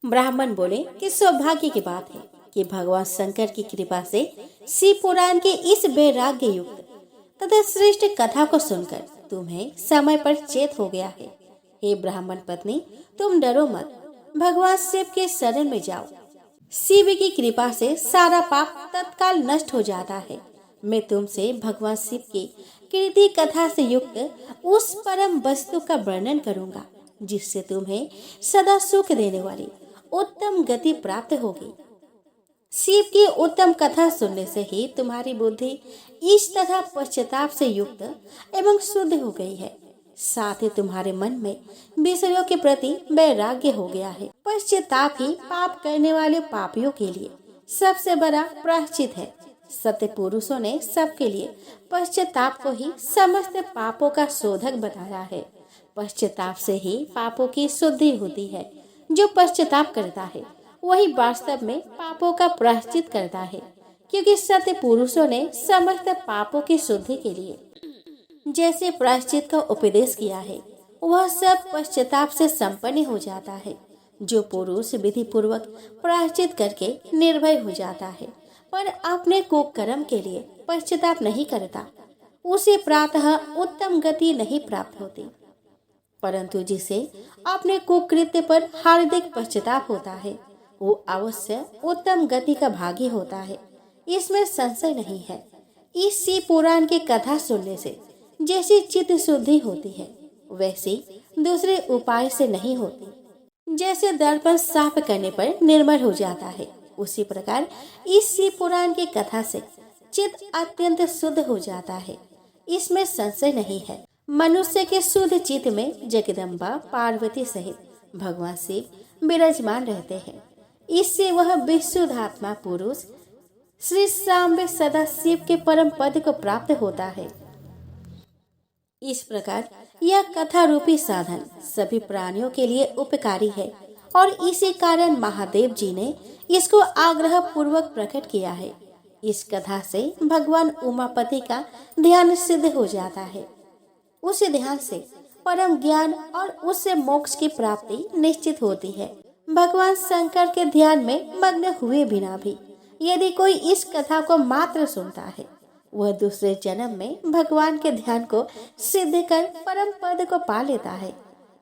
ब्राह्मण बोले कि सौभाग्य की बात है कि भगवान शंकर की कृपा से शिव पुराण के इस वैराग्य युक्त तथा श्रेष्ठ कथा को सुनकर तुम्हें समय पर चेत हो गया है। हे ब्राह्मण पत्नी, तुम डरो मत, भगवान शिव के शरण में जाओ। शिव की कृपा से सारा पाप तत्काल नष्ट हो जाता है। मैं तुमसे भगवान शिव की कीर्ति कथा से युक्त उस परम वस्तु का वर्णन करूंगा, जिससे तुम्हें सदा सुख देने वाली उत्तम गति प्राप्त होगी। शिव की उत्तम कथा सुनने से ही तुम्हारी बुद्धि इस तथा पश्चाताप से युक्त एवं शुद्ध हो गई है। साथ ही तुम्हारे मन में विषयों के प्रति वैराग्य हो गया है। पश्चाताप ही पाप करने वाले पापियों के लिए सबसे बड़ा प्रायश्चित है। सत्य पुरुषों ने सबके लिए पश्चाताप को ही समस्त पापों का शोधक बताया है। पश्चाताप से ही पापों की शुद्धि होती है। जो पश्चाताप करता है वही वास्तव में पापों का प्रायश्चित करता है, क्योंकि सत्य पुरुषों ने समस्त पापों की शुद्धि के लिए जैसे प्रायश्चित का उपदेश किया है, वह सब पश्चाताप से संपन्न हो जाता है। जो पुरुष विधि पूर्वक प्रायश्चित करके निर्भय हो जाता है पर अपने कुकर्म के लिए पश्चाताप नहीं करता, उसे प्रातः उत्तम गति नहीं प्राप्त होती। परंतु जिसे अपने कुकृत्य पर हार्दिक पश्चाताप होता है, वो अवश्य उत्तम गति का भागी होता है, इसमें संशय नहीं है। इस शिव पुराण की कथा सुनने से जैसी चित्त शुद्धि होती है, वैसी दूसरे उपाय से नहीं होती। जैसे दर्पण साफ करने पर निर्मल हो जाता है, उसी प्रकार इस शिव पुराण की कथा से चित्त अत्यंत शुद्ध हो जाता है, इसमें संशय नहीं है। मनुष्य के शुद्ध चित्त में जगदम्बा पार्वती सहित भगवान शिव विराजमान रहते हैं। इससे वह विशुद्ध आत्मा पुरुष श्री सांबे सदा शिव के परम पद को प्राप्त होता है। इस प्रकार यह कथा रूपी साधन सभी प्राणियों के लिए उपकारी है और इसी कारण महादेव जी ने इसको आग्रह पूर्वक प्रकट किया है। इस कथा से भगवान उमापति का ध्यान सिद्ध हो जाता है। उस ध्यान से परम ज्ञान और उससे मोक्ष की प्राप्ति निश्चित होती है। भगवान शंकर के ध्यान में मग्न हुए बिना भी यदि कोई इस कथा को मात्र सुनता है, वह दूसरे जन्म में भगवान के ध्यान को सिद्ध कर परम पद को पा लेता है।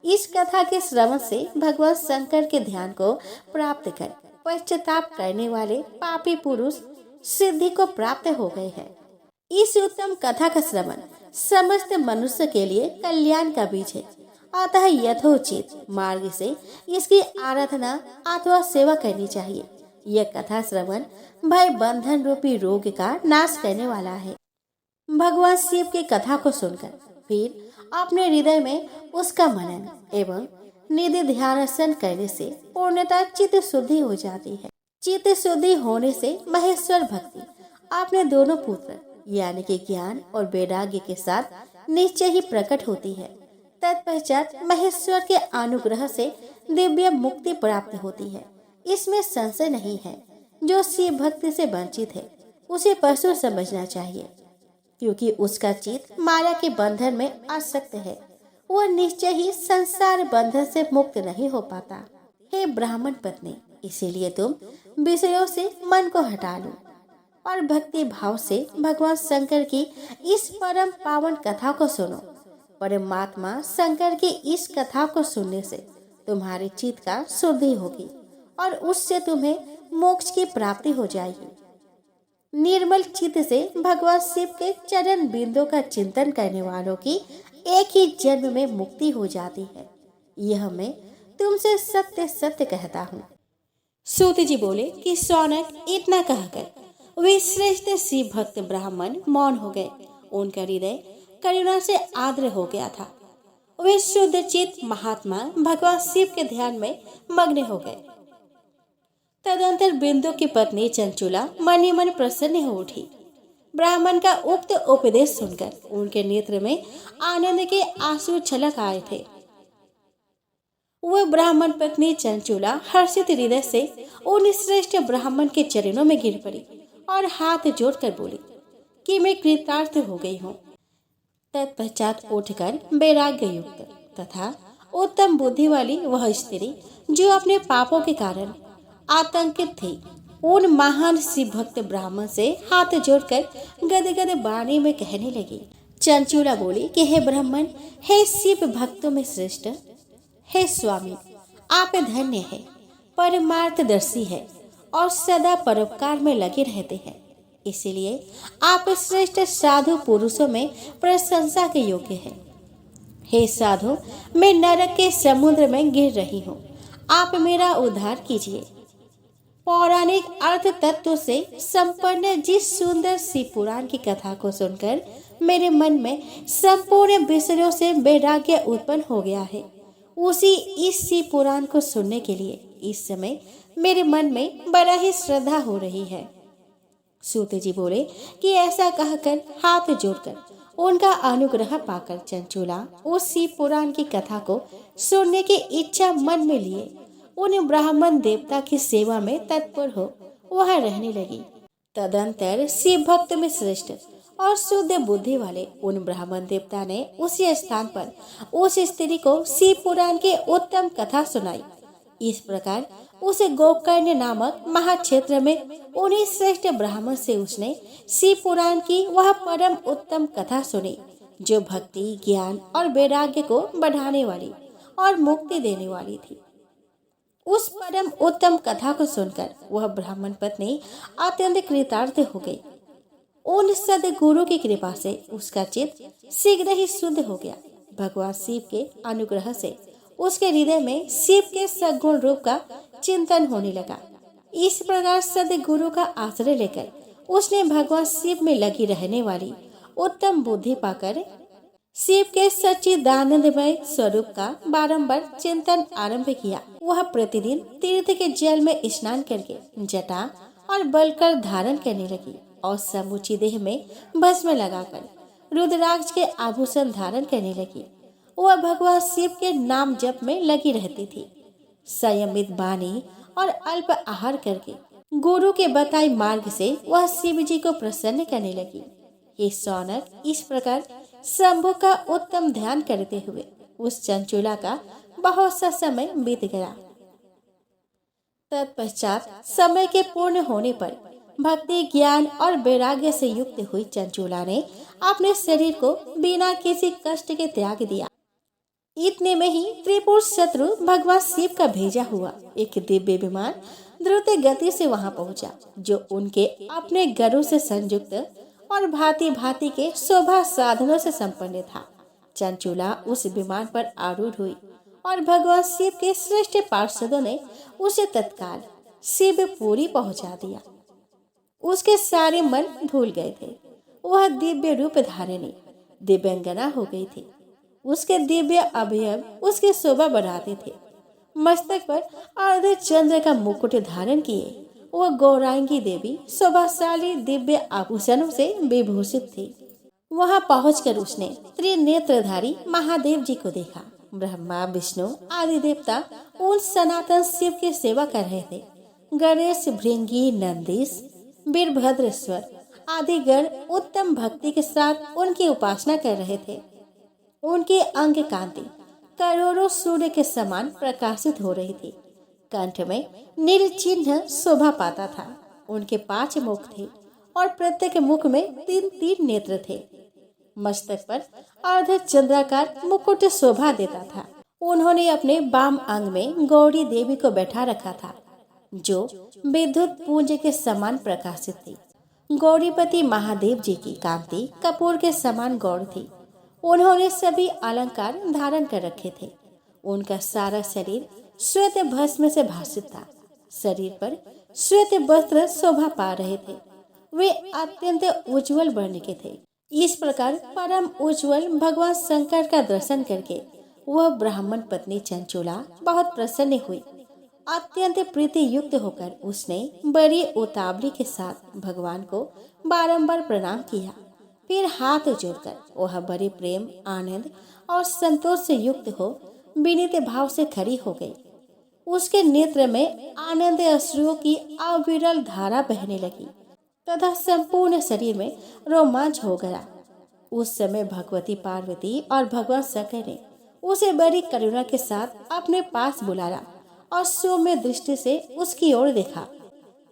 इस कथा के श्रवण से भगवान शंकर के ध्यान को प्राप्त कर पश्चाताप करने वाले पापी पुरुष सिद्धि को प्राप्त हो गए हैं। इस उत्तम कथा का श्रवण समस्त मनुष्य के लिए कल्याण का बीज है। अतः यथोचित मार्ग से इसकी आराधना अथवा सेवा करनी चाहिए। यह कथा श्रवण भय बंधन रूपी रोग का नाश करने वाला है। भगवान शिव की कथा को सुनकर फिर अपने हृदय में उसका मनन एवं निधि ध्यानासन करने से पूर्णतः चित्त शुद्धि हो जाती है। चित्त शुद्धि होने से महेश्वर भक्ति अपने दोनों पुत्र यानी कि ज्ञान और वैराग्य के साथ निश्चय ही प्रकट होती है। तत्पश्चात महेश्वर के अनुग्रह से दिव्य मुक्ति प्राप्त होती है, इसमें संशय नहीं है। जो शिव भक्ति से वंचित है उसे पशु समझना चाहिए। क्योंकि उसका चित्त माया के बंधन में आसक्त है। वह निश्चय ही संसार बंधन से मुक्त नहीं हो पाता। हे ब्राह्मण पत्नी, इसीलिए तुम विषयों से मन को हटा लो और भक्ति भाव से भगवान शंकर की इस परम पावन कथा को सुनो। परमात्मा शंकर की इस कथा को सुनने से तुम्हारे चित्त का शुद्धि होगी और उससे तुम्हें मोक्ष की प्राप्ति हो जाएगी। निर्मल चित्त से भगवान शिव के चरण बिंदु का चिंतन करने वालों की एक ही जन्म में मुक्ति हो जाती है। यह मैं तुमसे सत्य सत्य कहता हूँ। सूत जी बोले कि शौनक इतना कहकर वे श्रेष्ठ शिव भक्त ब्राह्मण मौन हो गए। उनका हृदय करुणा से आर्द्र हो गया था। वे शुद्ध चित्त महात्मा भगवान शिव के ध्यान में मग्न हो गए। तदंतर बिंदु की पत्नी चंचुला मन ही मन प्रसन्न हो उठी। ब्राह्मण का उक्त उपदेश सुनकर उनके नेत्र में आनंद के आंसू छलक आए थे। वह ब्राह्मण पत्नी चंचुला हर्षित हृदय से उन श्रेष्ठ ब्राह्मण के चरणों में गिर पड़ी और हाथ जोड़कर बोली कि मैं कृतार्थ हो गई हूँ। तत्पश्चात उठकर वैराग्य युक्त तथा उत्तम बुद्धि वाली वह स्त्री जो अपने पापों के कारण आतंकित थी, उन महान शिव भक्त ब्राह्मण से हाथ जोड़कर गदगद वाणी में कहने लगी। चंचुला बोली कि हे ब्राह्मण, हे शिव भक्तों में श्रेष्ठ, हे स्वामी, आप धन्य है, परमार्थदर्शी है और सदा परोपकार में लगे रहते हैं। इसीलिए आप श्रेष्ठ साधु पुरुषों में प्रशंसा के योग्य हैं। हे साधु, मैं नरक के समुद्र में गिर रही हूँ, आप मेरा उद्धार कीजिए। पौराणिक अर्थ तत्व से संपन्न जिस सुंदर शिव पुराण की कथा को सुनकर मेरे मन में संपूर्ण विषयों से वैराग्य उत्पन्न हो गया है, उसी इस शिव पुराण को सुनने के लिए इस समय मेरे मन में बड़ा ही श्रद्धा हो रही है। सूत जी बोले कि ऐसा कहकर हाथ जोड़कर उनका अनुग्रह पाकर चंचुला उस शिव पुराण की कथा को सुनने की इच्छा मन में लिए उन ब्राह्मण देवता की सेवा में तत्पर हो वह रहने लगी। तदंतर शिव भक्त में श्रेष्ठ और शुद्ध बुद्धि वाले उन ब्राह्मण देवता ने उसी स्थान पर उस स्त्री को शिव पुराण की उत्तम कथा सुनाई। इस प्रकार उसे गोकर्ण नामक महाक्षेत्र में उन्हीं श्रेष्ठ ब्राह्मण से उसने शिव पुराण की वह परम उत्तम कथा सुनी जो भक्ति, ज्ञान और वैराग्य को बढ़ाने वाली और मुक्ति देने वाली थी। उस परम उत्तम कथा को सुनकर वह ब्राह्मण पत्नी अत्यंत कृतार्थ हो गई। उन सद्गुरु की कृपा से उसका चित्त शीघ्र ही शुद्ध हो गया। भगवान शिव के अनुग्रह से उसके हृदय में शिव के सगुण रूप का चिंतन होने लगा। इस प्रकार सद्गुरु का आश्रय लेकर उसने भगवान शिव में लगी रहने वाली उत्तम बुद्धि पाकर शिव के सच्चिदानंदमय स्वरूप का बारंबार चिंतन आरंभ किया। वह प्रतिदिन तीर्थ के जल में स्नान करके जटा और बलकर धारण करने लगी और समूची देह में भस्म लगाकर रुद्राक्ष के आभूषण धारण करने लगी। वह भगवान शिव के नाम जप में लगी रहती थी। संयमित वाणी और अल्प आहार करके गुरु के बताए मार्ग से वह शिव जी को प्रसन्न करने लगी। ये शौनक, इस प्रकार शंभु का उत्तम ध्यान करते हुए उस चंचुला का बहुत सा समय बीत गया। तत्पश्चात समय के पूर्ण होने पर भक्ति, ज्ञान और वैराग्य से युक्त हुई चंचुला ने अपने शरीर को बिना किसी कष्ट के त्याग दिया। इतने में ही त्रिपुर शत्रु भगवान शिव का भेजा हुआ एक दिव्य विमान द्रुत गति से वहां पहुंचा, जो उनके अपने गरुड़ से संयुक्त और भांति भांति के शोभा साधनों से संपन्न था। चंचुला उस विमान पर आरूढ़ हुई और भगवान शिव के श्रेष्ठ पार्षदों ने उसे तत्काल शिवपुरी पहुंचा दिया। उसके सारे मन भूल गए थे। वह दिव्य रूप धारिणी दिव्यांगना हो गई थी। उसके दिव्य अवयव उसकी शोभा बढ़ाते थे। मस्तक पर अर्ध चंद्र का मुकुट धारण किए वह गौरांगी देवी शोभाशाली दिव्य आभूषणों से विभूषित थी। वहां पहुंचकर उसने त्रिनेत्रधारी महादेव जी को देखा। ब्रह्मा, विष्णु आदि देवता उन सनातन शिव की सेवा कर रहे थे। गणेश, भृंगी, नंदीश, वीरभद्रेश्वर आदि गण उत्तम भक्ति के साथ उनकी उपासना कर रहे थे। उनके अंग कांति करोड़ों सूर्य के समान प्रकाशित हो रही थी। कंठ में नील चिन्ह शोभा पाता था। उनके 5 मुख थे और प्रत्येक मुख में 3-3 नेत्र थे। मस्तक पर अर्ध चंद्राकार मुकुट शोभा देता था। उन्होंने अपने वाम अंग में गौरी देवी को बैठा रखा था, जो विद्युत पुंज के समान प्रकाशित थी। गौरीपति महादेव जी की कांति कपूर के समान गौर थी। उन्होंने सभी अलंकार धारण कर रखे थे। उनका सारा शरीर श्वेत भस्म से भासित था। शरीर पर श्वेत वस्त्र शोभा पा रहे थे। वे अत्यंत उज्जवल वर्ण के थे। इस प्रकार परम उज्जवल भगवान शंकर का दर्शन करके वह ब्राह्मण पत्नी चंचुला बहुत प्रसन्न हुई। अत्यंत प्रीति युक्त होकर उसने बड़ी उतावली के साथ भगवान को बारंबार प्रणाम किया। फिर हाथ जोड़कर वह बड़े प्रेम, आनंद और संतोष से युक्त हो विनीत भाव से खड़ी हो गई। उसके नेत्र में आनंद अश्रुओं की अविरल धारा बहने लगी तथा संपूर्ण शरीर में रोमांच हो गया। उस समय भगवती पार्वती और भगवान शंकर ने उसे बड़ी करुणा के साथ अपने पास बुलाया और सौम्य दृष्टि से उसकी ओर देखा।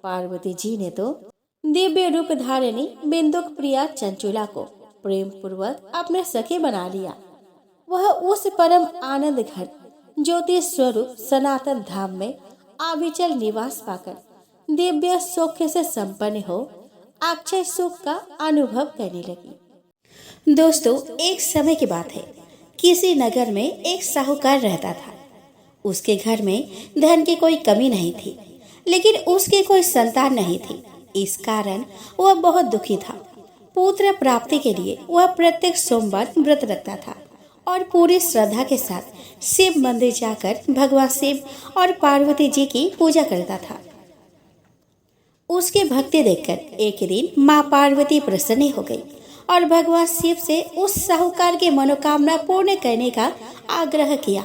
पार्वती जी ने तो दिव्य रूप धारिणी बिंदुक प्रिया चंचुला को प्रेम पूर्वक अपने सखे बना लिया। वह उस परम आनंद घर ज्योति स्वरूप सनातन धाम में अविचल निवास पाकर दिव्य सौख्य से संपन्न हो अक्षय सुख का अनुभव करने लगी। दोस्तों, एक समय की बात है। किसी नगर में एक साहूकार रहता था। उसके घर में धन की कोई कमी नहीं थी, लेकिन उसकी कोई संतान नहीं थी। इस कारण वह बहुत दुखी था। पुत्र प्राप्ति के लिए वह प्रत्येक सोमवार व्रत रखता था और पूरी श्रद्धा के साथ शिव मंदिर जाकर भगवान शिव और पार्वती जी की पूजा करता था। उसकी भक्ति देखकर एक दिन माँ पार्वती प्रसन्न हो गई और भगवान शिव से उस साहूकार की मनोकामना पूर्ण करने का आग्रह किया।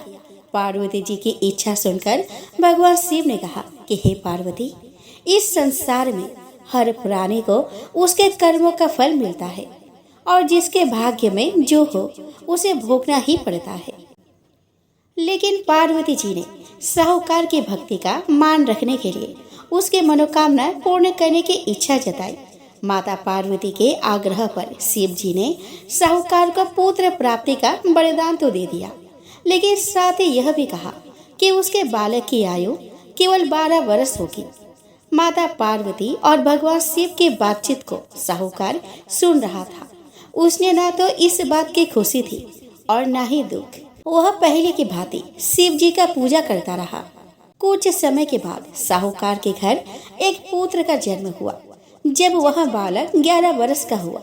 पार्वती जी की इच्छा सुनकर भगवान शिव ने कहा कि हे पार्वती, इस संसार में हर प्राणी को उसके कर्मों का फल मिलता है और जिसके भाग्य में जो हो उसे भोगना ही पड़ता है। लेकिन पार्वती जी ने साहूकार की भक्ति का मान रखने के लिए उसके मनोकामना पूर्ण करने की इच्छा जताई। माता पार्वती के आग्रह पर शिव जी ने साहूकार को पुत्र प्राप्ति का वरदान तो दे दिया, लेकिन साथ ही यह भी कहा कि उसके बालक की आयु केवल 12 वर्ष होगी। माता पार्वती और भगवान शिव की बातचीत को साहूकार सुन रहा था। उसने ना तो इस बात की खुशी थी और ना ही दुख। वह पहले की भांति शिव जी का पूजा करता रहा। कुछ समय के बाद साहूकार के घर एक पुत्र का जन्म हुआ। जब वह बालक 11 वर्ष का हुआ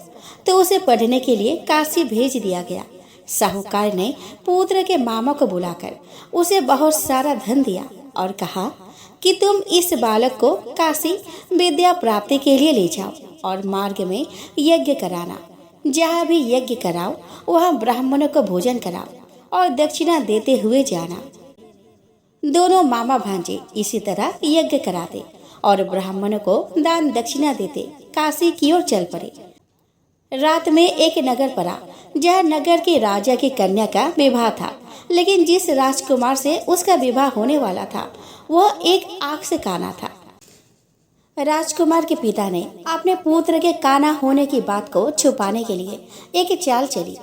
तो उसे पढ़ने के लिए काशी भेज दिया गया। साहूकार ने पुत्र के मामा को बुलाकर उसे बहुत सारा धन दिया और कहा कि तुम इस बालक को काशी विद्या प्राप्ति के लिए ले जाओ और मार्ग में यज्ञ कराना। जहाँ भी यज्ञ कराओ वहाँ ब्राह्मणों को भोजन कराओ और दक्षिणा देते हुए जाना। दोनों मामा भांजे इसी तरह यज्ञ कराते और ब्राह्मणों को दान दक्षिणा देते काशी की ओर चल पड़े। रात में एक नगर पड़ा जहाँ नगर के राजा की कन्या का विवाह था, लेकिन जिस राजकुमार से उसका विवाह होने वाला था वह एक आंख से काना था। राजकुमार के पिता ने अपने पुत्र के काना होने की बात को छुपाने के लिए एक चाल चली।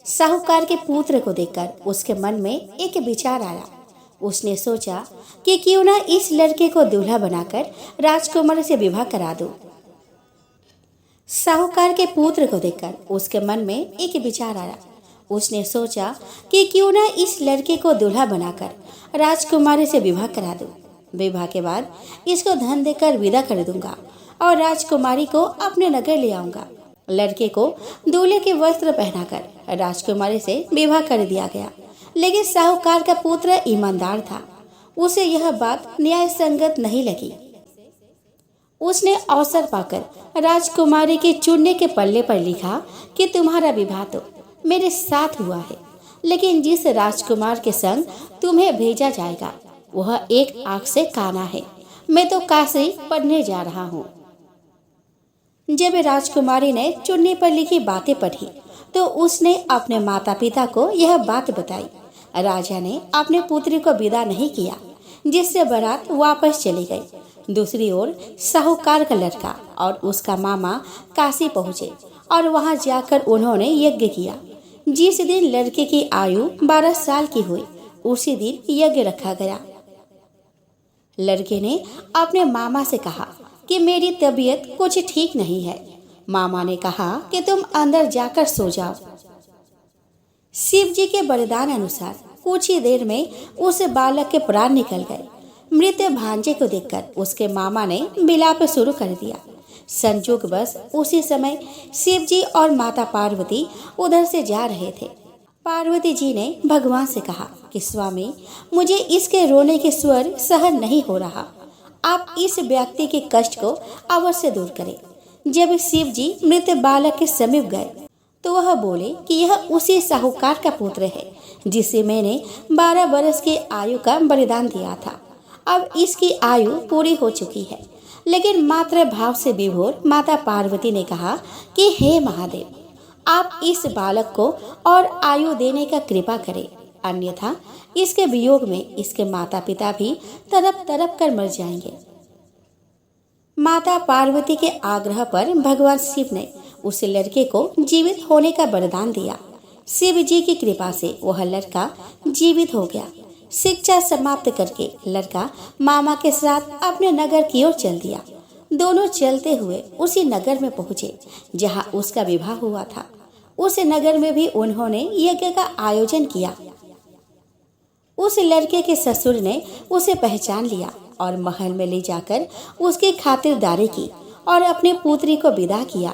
साहूकार के पुत्र को देखकर उसके मन में एक विचार आया। उसने सोचा कि क्यों ना इस लड़के को दूल्हा बनाकर राजकुमार से विवाह करा दूं। साहूकार के पुत्र को देखकर उसके मन में एक विचार आया। उसने सोचा कि क्यों ना इस लड़के को दूल्हा बनाकर राजकुमारी से विवाह करा दूं। विवाह के बाद इसको धन देकर विदा कर दूंगा और राजकुमारी को अपने नगर ले आऊंगा। लड़के को दूल्हे के वस्त्र पहनाकर राजकुमारी से विवाह कर दिया गया, लेकिन साहूकार का पुत्र ईमानदार था। उसे यह बात न्याय संगत नहीं लगी। उसने अवसर पाकर राजकुमारी के चुनने के पल्ले पर लिखा कि तुम्हारा विवाह तो मेरे साथ हुआ है, लेकिन जिस राजकुमार के संग तुम्हें भेजा जाएगा वह एक आंख से काना है। मैं तो काशी पढ़ने जा रहा हूँ। जब राजकुमारी ने चुन्नी पर लिखी बातें पढ़ी तो उसने अपने माता पिता को यह बात बताई। राजा ने अपने पुत्री को विदा नहीं किया, जिससे बारात वापस चली गई। दूसरी ओर साहूकार का लड़का और उसका मामा काशी पहुँचे और वहां जाकर उन्होंने यज्ञ किया। जिस दिन लड़के की आयु 12 साल की हुई उसी दिन यज्ञ रखा गया। लड़के ने अपने मामा से कहा कि मेरी तबीयत कुछ ठीक नहीं है। मामा ने कहा कि तुम अंदर जाकर सो जाओ। शिव जी के वरदान अनुसार कुछ ही देर में उस बालक के प्राण निकल गए। मृत भांजे को देखकर उसके मामा ने विलाप शुरू कर दिया। संजोग बस उसी समय शिव जी और माता पार्वती उधर से जा रहे थे। पार्वती जी ने भगवान से कहा कि स्वामी, मुझे इसके रोने के स्वर सहन नहीं हो रहा। आप इस व्यक्ति के कष्ट को अवश्य दूर करें। जब शिव जी मृत बालक के समीप गए तो वह बोले कि यह उसी साहूकार का पुत्र है जिसे मैंने 12 वर्ष की आयु का बलिदान दिया था। अब इसकी आयु पूरी हो चुकी है। लेकिन मातृ भाव से विभोर माता पार्वती ने कहा कि हे महादेव, आप इस बालक को और आयु देने का कृपा करें, अन्यथा इसके वियोग में इसके माता पिता भी तड़प तड़प कर मर जाएंगे। माता पार्वती के आग्रह पर भगवान शिव ने उस लड़के को जीवित होने का वरदान दिया। शिव जी की कृपा से वह लड़का जीवित हो गया। शिक्षा समाप्त करके लड़का मामा के साथ अपने नगर की ओर चल दिया। दोनों चलते हुए उसी नगर में पहुंचे जहां उसका विवाह हुआ था। उस नगर में भी उन्होंने यज्ञ का आयोजन किया। उस लड़के के ससुर ने उसे पहचान लिया और महल में ले जाकर उसकी खातिरदारी की और अपनी पुत्री को विदा किया।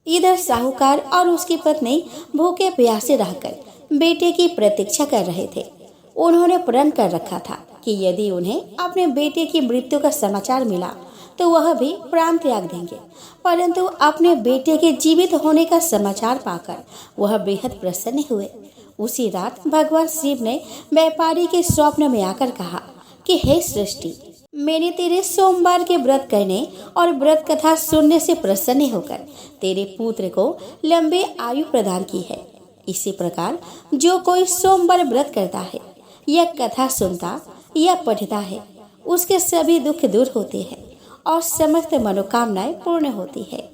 इधर साहूकार और उसकी पत्नी भूखे प्यासे रहकर बेटे की प्रतीक्षा कर रहे थे। उन्होंने प्रण कर रखा था कि यदि उन्हें अपने बेटे की मृत्यु का समाचार मिला तो वह भी प्राण त्याग देंगे। परंतु अपने बेटे के जीवित होने का समाचार पाकर वह बेहद प्रसन्न हुए। उसी रात भगवान शिव ने व्यापारी के स्वप्न में आकर कहा कि हे सृष्टि, मैंने तेरे सोमवार के व्रत करने और व्रत कथा सुनने से प्रसन्न होकर तेरे पुत्र को लंबे आयु प्रदान की है। इसी प्रकार जो कोई सोमवार व्रत करता है या कथा सुनता या पढ़ता है, उसके सभी दुख दूर होते हैं और समस्त मनोकामनाएं पूर्ण होती है।